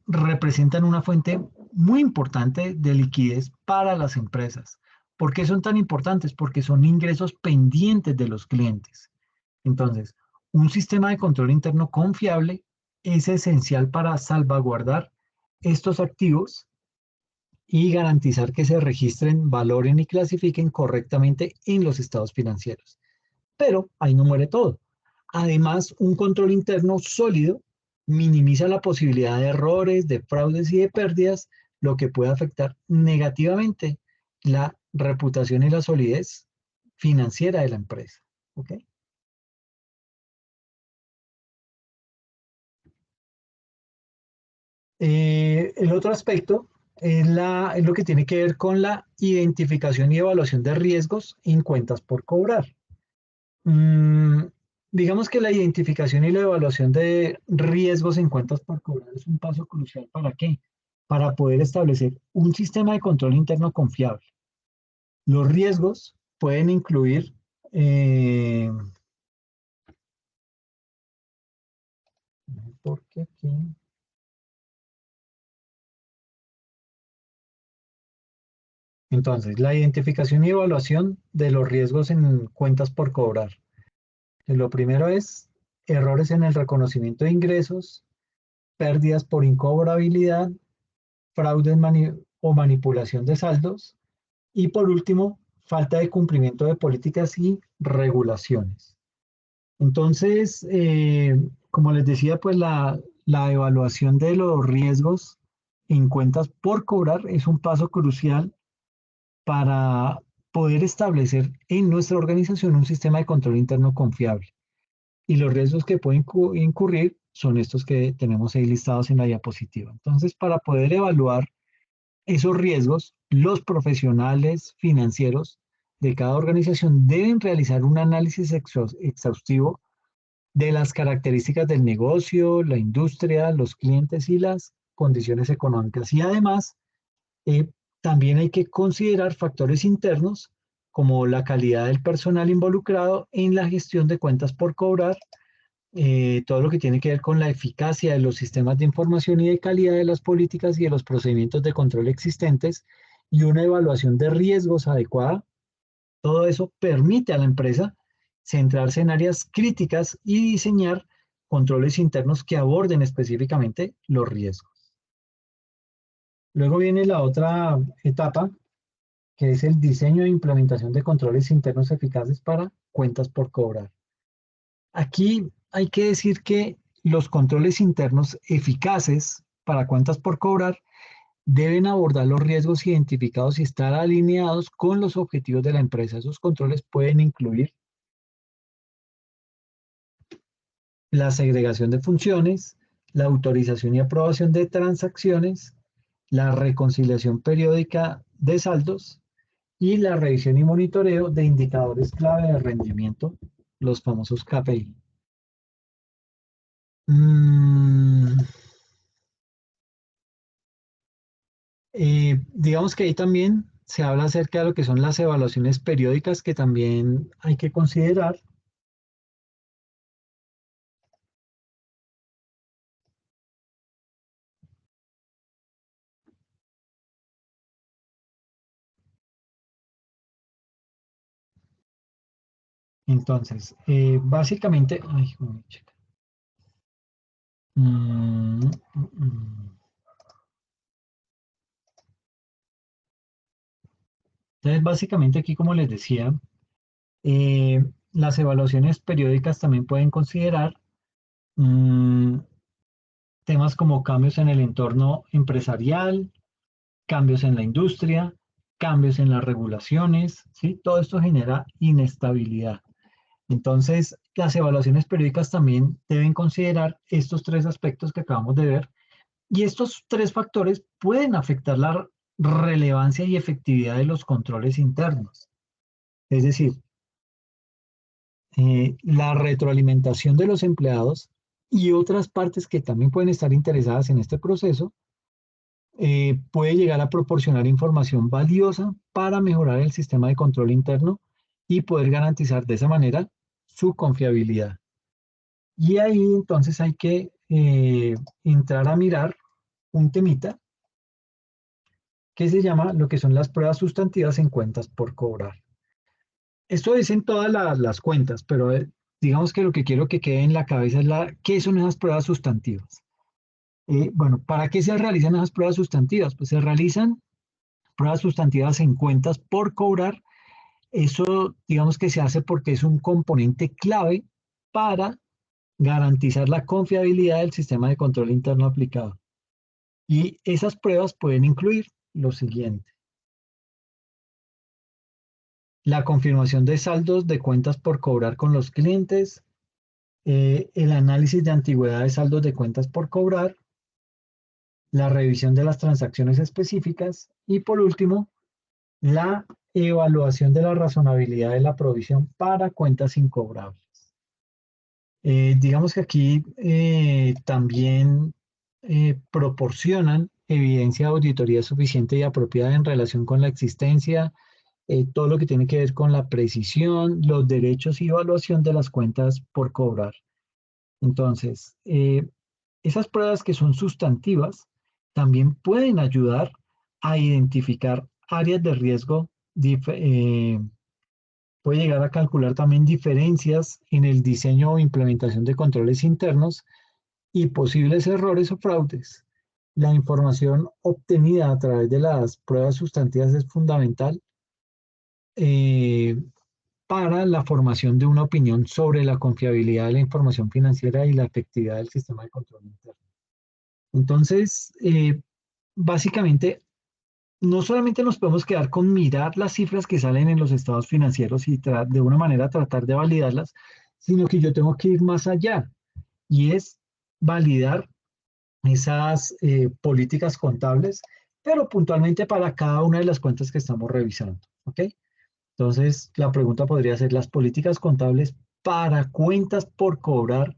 S2: representan una fuente muy importante de liquidez para las empresas. ¿Por qué son tan importantes? Porque son ingresos pendientes de los clientes. Entonces, un sistema de control interno confiable es esencial para salvaguardar estos activos y garantizar que se registren, valoren y clasifiquen correctamente en los estados financieros. Pero ahí no muere todo. Además, un control interno sólido minimiza la posibilidad de errores, de fraudes y de pérdidas, lo que puede afectar negativamente la reputación y la solidez financiera de la empresa. ¿Ok? El otro aspecto es lo que tiene que ver con la identificación y evaluación de riesgos en cuentas por cobrar. Mm, digamos que la identificación y la evaluación de riesgos en cuentas por cobrar es un paso crucial. ¿Para qué? Para poder establecer un sistema de control interno confiable. Los riesgos pueden incluir, porque aquí, entonces, la identificación y evaluación de los riesgos en cuentas por cobrar. Lo primero es errores en el reconocimiento de ingresos, pérdidas por incobrabilidad, fraude o manipulación de saldos y por último, falta de cumplimiento de políticas y regulaciones. Entonces, como les decía, pues la evaluación de los riesgos en cuentas por cobrar es un paso crucial para poder establecer en nuestra organización un sistema de control interno confiable. Y los riesgos que pueden incurrir son estos que tenemos ahí listados en la diapositiva. Entonces, para poder evaluar esos riesgos, los profesionales financieros de cada organización deben realizar un análisis exhaustivo de las características del negocio, la industria, los clientes y las condiciones económicas. Y además, eh, también hay que considerar factores internos como la calidad del personal involucrado en la gestión de cuentas por cobrar, todo lo que tiene que ver con la eficacia de los sistemas de información y de calidad de las políticas y de los procedimientos de control existentes y una evaluación de riesgos adecuada. Todo eso permite a la empresa centrarse en áreas críticas y diseñar controles internos que aborden específicamente los riesgos. Luego viene la otra etapa, que es el diseño e implementación de controles internos eficaces para cuentas por cobrar. Aquí hay que decir que los controles internos eficaces para cuentas por cobrar deben abordar los riesgos identificados y estar alineados con los objetivos de la empresa. Esos controles pueden incluir la segregación de funciones, la autorización y aprobación de transacciones, la reconciliación periódica de saldos y la revisión y monitoreo de indicadores clave de rendimiento, los famosos KPI. Mm, digamos que ahí también se habla acerca de lo que son las evaluaciones periódicas que también hay que considerar. Entonces, básicamente, ay, mm, mm, mm. Entonces, básicamente aquí, como les decía, las evaluaciones periódicas también pueden considerar mm, temas como cambios en el entorno empresarial, cambios en la industria, cambios en las regulaciones, ¿sí? Todo esto genera inestabilidad. Entonces, las evaluaciones periódicas también deben considerar estos tres aspectos que acabamos de ver, y estos tres factores pueden afectar la relevancia y efectividad de los controles internos. Es decir, la retroalimentación de los empleados y otras partes que también pueden estar interesadas en este proceso puede llegar a proporcionar información valiosa para mejorar el sistema de control interno y poder garantizar de esa manera su confiabilidad. Y ahí entonces hay que entrar a mirar un temita que se llama lo que son las pruebas sustantivas en cuentas por cobrar. Esto es en todas las cuentas, pero digamos que lo que quiero que quede en la cabeza es ¿qué son esas pruebas sustantivas? Bueno, ¿para qué se realizan esas pruebas sustantivas? Pues se realizan pruebas sustantivas en cuentas por cobrar. Eso digamos que se hace porque es un componente clave para garantizar la confiabilidad del sistema de control interno aplicado. Y esas pruebas pueden incluir lo siguiente: la confirmación de saldos de cuentas por cobrar con los clientes, el análisis de antigüedad de saldos de cuentas por cobrar, la revisión de las transacciones específicas y por último, la evaluación de la razonabilidad de la provisión para cuentas incobrables. Digamos que aquí también proporcionan evidencia de auditoría suficiente y apropiada en relación con la existencia, todo lo que tiene que ver con la precisión, los derechos y evaluación de las cuentas por cobrar. Entonces, esas pruebas que son sustantivas también pueden ayudar a identificar áreas de riesgo, puede llegar a calcular también diferencias en el diseño o implementación de controles internos y posibles errores o fraudes. La información obtenida a través de las pruebas sustantivas es fundamental eh, para la formación de una opinión sobre la confiabilidad de la información financiera y la efectividad del sistema de control interno. Entonces, básicamente, no solamente nos podemos quedar con mirar las cifras que salen en los estados financieros y de una manera tratar de validarlas, sino que yo tengo que ir más allá y es validar esas políticas contables, pero puntualmente para cada una de las cuentas que estamos revisando. ¿Ok? Entonces, la pregunta podría ser, ¿las políticas contables para cuentas por cobrar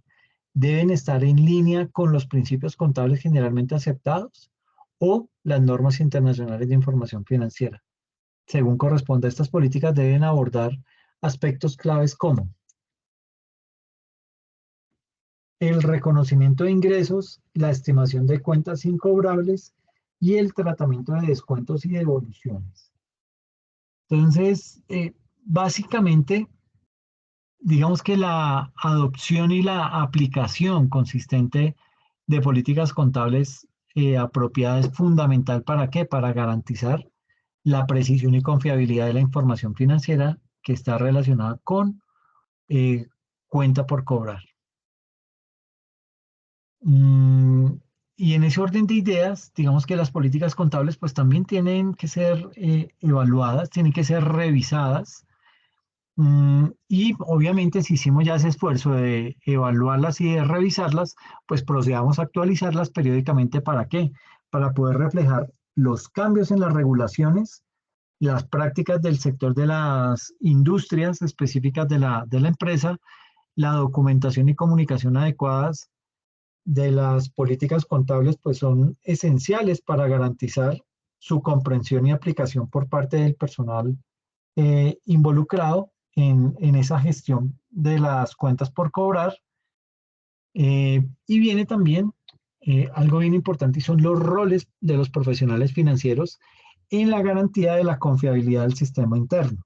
S2: deben estar en línea con los principios contables generalmente aceptados o las normas internacionales de información financiera? Según corresponda, estas políticas deben abordar aspectos claves como el reconocimiento de ingresos, la estimación de cuentas incobrables y el tratamiento de descuentos y devoluciones. Entonces, básicamente, digamos que la adopción y la aplicación consistente de políticas contables apropiadas es fundamental. ¿Para qué? Para garantizar la precisión y confiabilidad de la información financiera que está relacionada con eh, cuenta por cobrar. Mm, y en ese orden de ideas, digamos que las políticas contables pues también tienen que ser evaluadas, tienen que ser revisadas. Y obviamente si hicimos ya ese esfuerzo de evaluarlas y de revisarlas, pues procedamos a actualizarlas periódicamente. ¿Para qué? Para poder reflejar los cambios en las regulaciones, las prácticas del sector de las industrias específicas de la empresa, la documentación y comunicación adecuadas de las políticas contables, pues son esenciales para garantizar su comprensión y aplicación por parte del personal involucrado en esa gestión de las cuentas por cobrar. Y viene también algo bien importante y son los roles de los profesionales financieros en la garantía de la confiabilidad del sistema interno.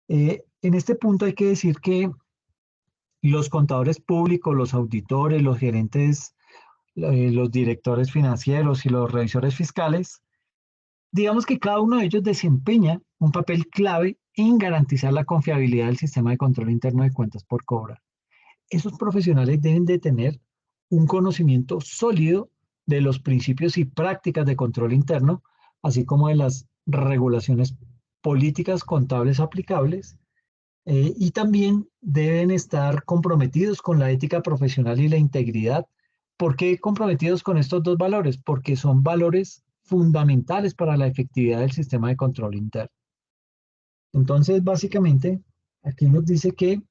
S2: En este punto hay que decir que los contadores públicos, los auditores, los gerentes, los directores financieros y los revisores fiscales, digamos que cada uno de ellos desempeña un papel clave en garantizar la confiabilidad del sistema de control interno de cuentas por cobrar. Esos profesionales deben de tener un conocimiento sólido de los principios y prácticas de control interno, así como de las regulaciones políticas contables aplicables, y también deben estar comprometidos con la ética profesional y la integridad. ¿Por qué comprometidos con estos dos valores? Porque son valores fundamentales para la efectividad del sistema de control interno. Entonces, básicamente, aquí nos dice que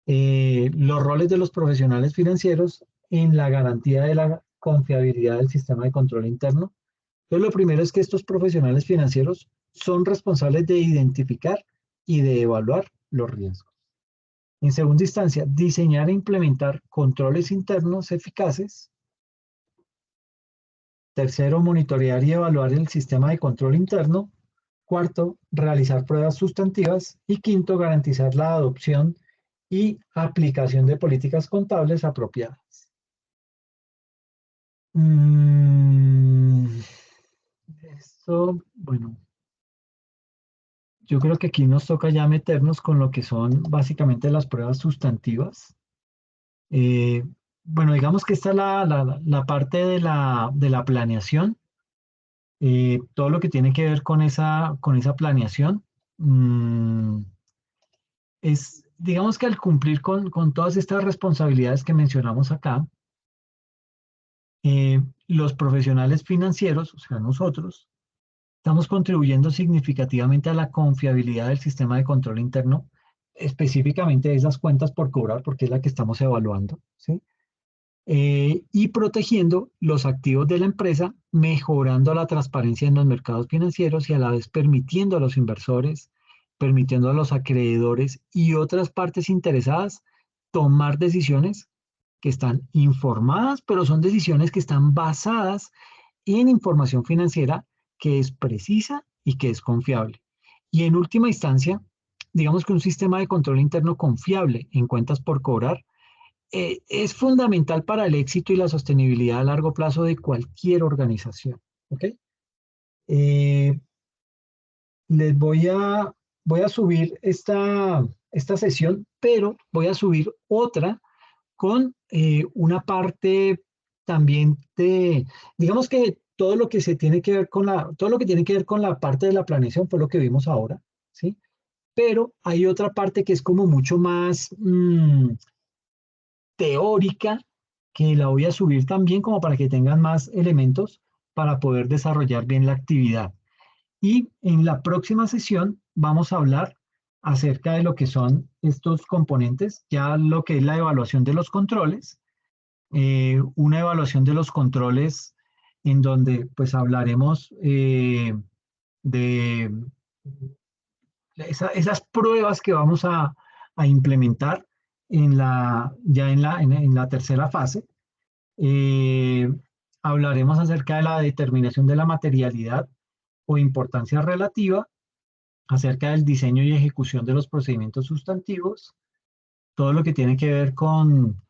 S2: los roles de los profesionales financieros en la garantía de la confiabilidad del sistema de control interno. Entonces, lo primero es que estos profesionales financieros son responsables de identificar y de evaluar los riesgos. En segunda instancia, diseñar e implementar controles internos eficaces. Tercero, monitorear y evaluar el sistema de control interno. Cuarto, realizar pruebas sustantivas. Y quinto, garantizar la adopción y aplicación de políticas contables apropiadas. Esto, bueno, yo creo que aquí nos toca ya meternos con lo que son básicamente las pruebas sustantivas. Eh, bueno, digamos que esta es la parte de la planeación, todo lo que tiene que ver con esa planeación. Digamos que al cumplir con todas estas responsabilidades que mencionamos acá, los profesionales financieros, o sea, nosotros, estamos contribuyendo significativamente a la confiabilidad del sistema de control interno, específicamente de esas cuentas por cobrar, porque es la que estamos evaluando, ¿sí? Y protegiendo los activos de la empresa, mejorando la transparencia en los mercados financieros y a la vez permitiendo a los inversores, permitiendo a los acreedores y otras partes interesadas tomar decisiones que están informadas, pero son decisiones que están basadas en información financiera que es precisa y que es confiable. Y en última instancia, digamos que un sistema de control interno confiable en cuentas por cobrar es fundamental para el éxito y la sostenibilidad a largo plazo de cualquier organización. ¿Ok? Eh, les voy a subir esta sesión, pero voy a subir otra con una parte también de, digamos que todo lo que se tiene que ver con todo lo que tiene que ver con la parte de la planeación fue lo que vimos ahora, ¿sí? Pero hay otra parte que es como mucho más teórica, que la voy a subir también como para que tengan más elementos para poder desarrollar bien la actividad. Y en la próxima sesión vamos a hablar acerca de lo que son estos componentes, ya lo que es la evaluación de los controles, una evaluación de los controles en donde pues hablaremos de esas pruebas que vamos a implementar ya en la tercera fase. Eh, Hablaremos acerca de la determinación de la materialidad o importancia relativa, acerca del diseño y ejecución de los procedimientos sustantivos, todo lo que tiene que ver con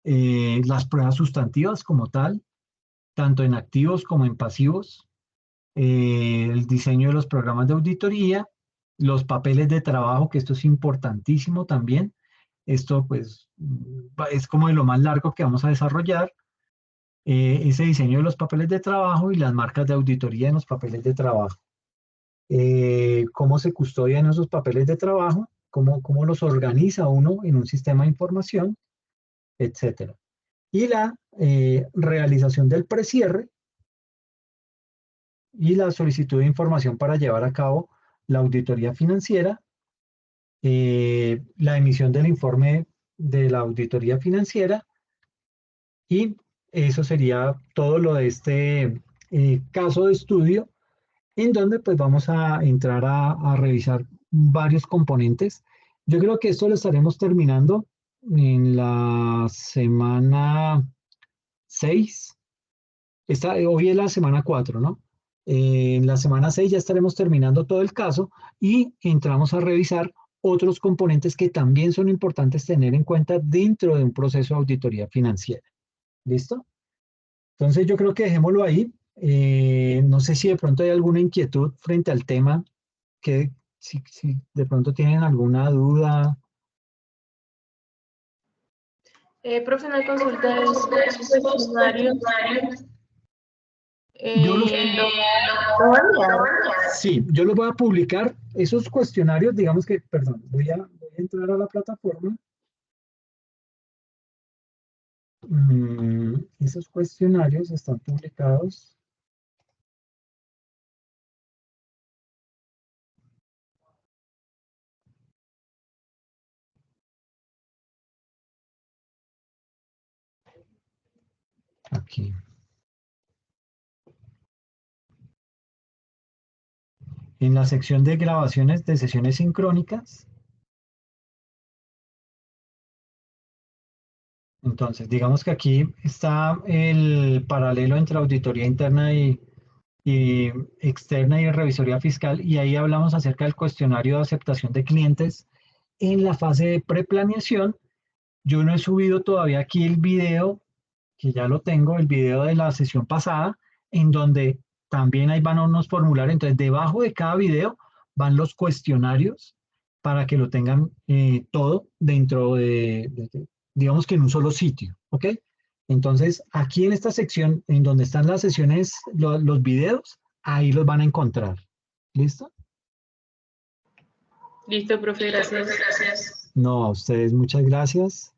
S2: las pruebas sustantivas como tal, tanto en activos como en pasivos, el diseño de los programas de auditoría, los papeles de trabajo, que esto es importantísimo también. Esto pues es como de lo más largo que vamos a desarrollar, ese diseño de los papeles de trabajo y las marcas de auditoría en los papeles de trabajo. Cómo se custodian esos papeles de trabajo, cómo los organiza uno en un sistema de información, etcétera. Y la realización del precierre y la solicitud de información para llevar a cabo la auditoría financiera, la emisión del informe de la auditoría financiera, y eso sería todo lo de este caso de estudio, en donde pues vamos a entrar a revisar varios componentes. Yo creo que esto lo estaremos terminando en la semana 6. Hoy es la semana 4, ¿no? En la semana 6 ya estaremos terminando todo el caso y entramos a revisar otros componentes que también son importantes tener en cuenta dentro de un proceso de auditoría financiera. ¿Listo? Entonces yo creo que dejémoslo ahí. No sé si de pronto hay alguna inquietud frente al tema, que si de pronto tienen alguna duda.
S1: Profe, una consulta es, ¿estos cuestionarios
S2: Yo los,
S1: Lo voy a enviar.
S2: sí, yo los voy a publicar, esos cuestionarios, digamos que, perdón, voy a entrar a la plataforma. Esos cuestionarios están publicados. Aquí. En la sección de grabaciones de sesiones sincrónicas. Entonces, digamos que aquí está el paralelo entre auditoría interna y externa y revisoría fiscal, y ahí hablamos acerca del cuestionario de aceptación de clientes en la fase de preplaneación. Yo no he subido todavía aquí el video, que ya lo tengo, el video de la sesión pasada, en donde también ahí van unos formularios. Entonces, debajo de cada video van los cuestionarios para que lo tengan todo dentro digamos que en un solo sitio, ¿ok? Entonces, aquí en esta sección, en donde están las sesiones, los videos, ahí los van a encontrar. ¿Listo?
S1: Listo, profe, gracias.
S2: No, a ustedes muchas gracias.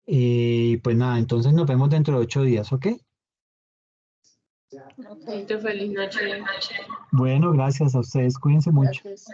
S2: Pues nada, entonces nos vemos dentro de 8 días, ¿ok?
S1: Listo, feliz noche.
S2: Bueno, gracias a ustedes, cuídense mucho.
S1: Gracias.